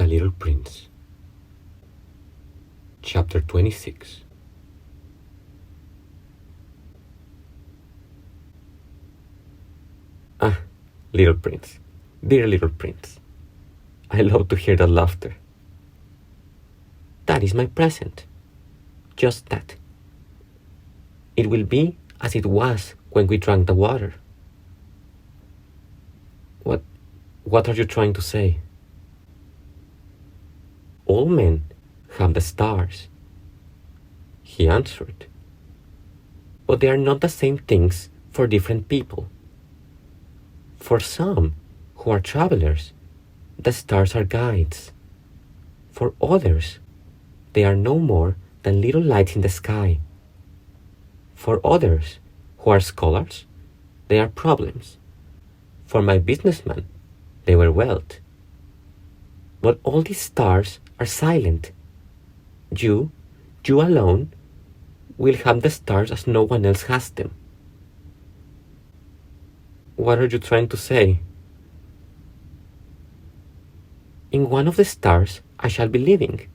Little Prince. Chapter 26. Ah, Little Prince, dear Little Prince, I love to hear that laughter. That is my present, just that. It will be as it was when we drank the water. What are you trying to say? All men have the stars, he answered. But they are not the same things for different people. For some who are travelers, the stars are guides. For others, they are no more than little lights in the sky. For others who are scholars, they are problems. For my businessman, they were wealth. But all these stars are silent. You alone, will have the stars as no one else has them. What are you trying to say? In one of the stars I shall be living.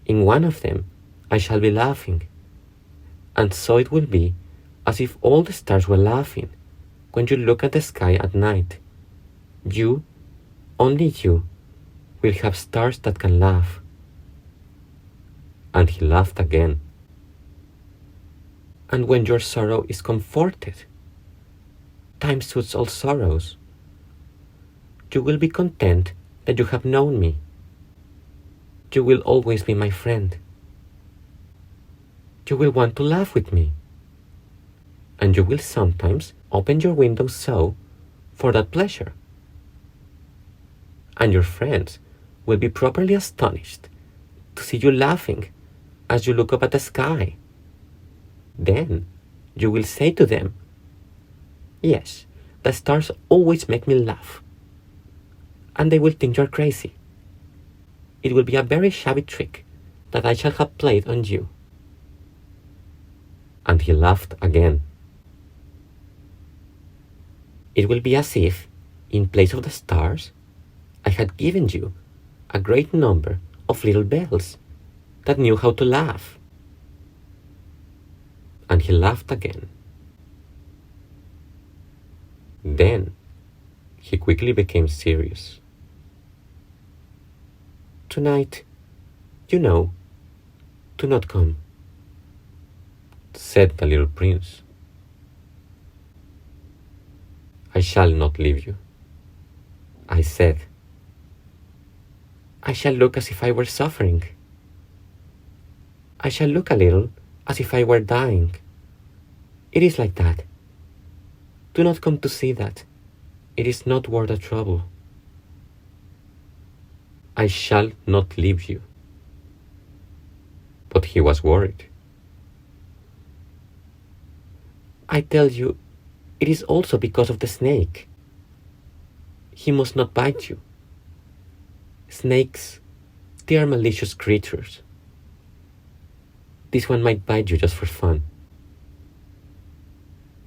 In one of them I shall be laughing. And so it will be as if all the stars were laughing when you look at the sky at night. You, only you, will have stars that can laugh. And he laughed again. And when your sorrow is comforted, time suits all sorrows. You will be content that you have known me. You will always be my friend. You will want to laugh with me. And you will sometimes open your window so for that pleasure. And your friends will be properly astonished to see you laughing as you look up at the sky. Then you will say to them, yes, the stars always make me laugh. And they will think you're crazy. It will be a very shabby trick that I shall have played on you. And he laughed again. It will be as if, in place of the stars, I had given you a great number of little bells that knew how to laugh. And he laughed again. Then he quickly became serious. Tonight, do not come, said the little prince. I shall not leave you, I said. I shall look as if I were suffering. I shall look a little as if I were dying. It is like that. Do not come to see that. It is not worth the trouble. I shall not leave you. But he was worried. I tell you, it is also because of the snake. He must not bite you. Snakes, they are malicious creatures. This one might bite you just for fun.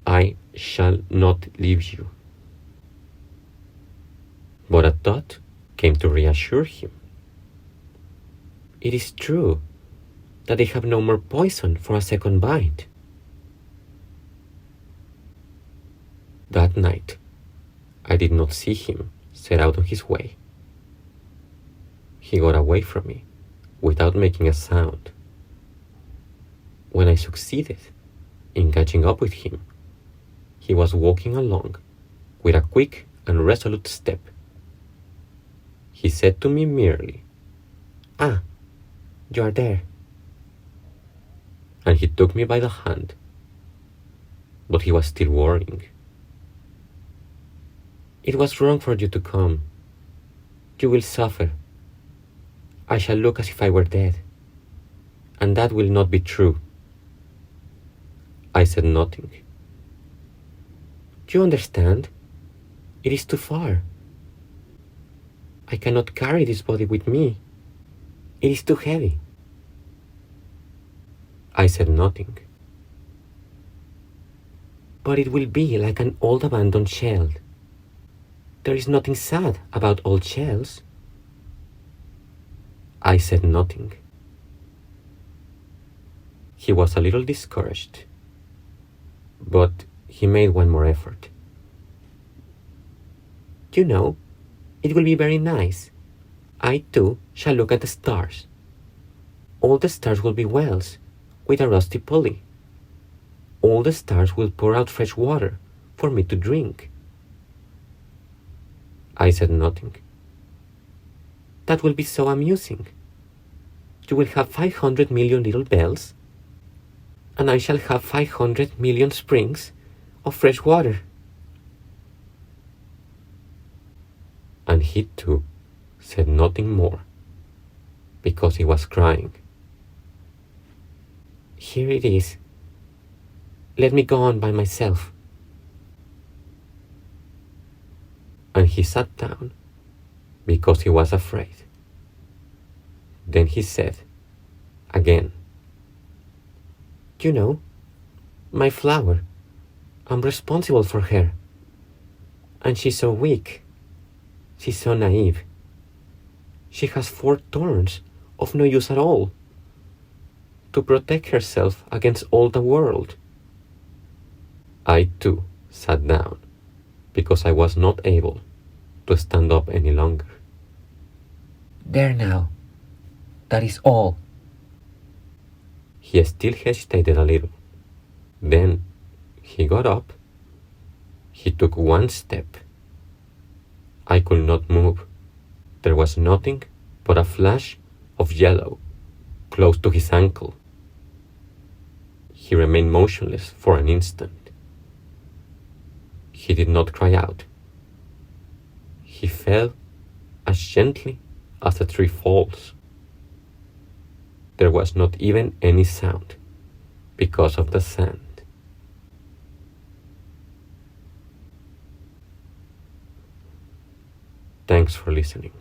I shall not leave you. But a thought came to reassure him. It is true that they have no more poison for a second bite. That night, I did not see him set out on his way. He got away from me without making a sound. When I succeeded in catching up with him, he was walking along with a quick and resolute step. He said to me merely, "Ah, you are there." And he took me by the hand, but he was still worrying. It was wrong for you to come. You will suffer. I shall look as if I were dead. And that will not be true. I said nothing. Do you understand? It is too far. I cannot carry this body with me. It is too heavy. I said nothing. But it will be like an old abandoned shell. There is nothing sad about old shells. I said nothing. He was a little discouraged, but he made one more effort. You know, it will be very nice. I too shall look at the stars. All the stars will be wells with a rusty pulley. All the stars will pour out fresh water for me to drink. I said nothing. That will be so amusing. You will have 500 million little bells, and I shall have 500 million springs of fresh water. And he too said nothing more, because he was crying. Here it is. Let me go on by myself. And he sat down, because he was afraid. Then he said, again, You know, my flower, I'm responsible for her. And she's so weak. She's so naive. She has 4 thorns of no use at all to protect herself against all the world. I too sat down because I was not able to stand up any longer. There now. That is all. He still hesitated a little. Then he got up. He took one step. I could not move. There was nothing but a flash of yellow close to his ankle. He remained motionless for an instant. He did not cry out. He fell as gently as a tree falls. There was not even any sound because of the sand. Thanks for listening.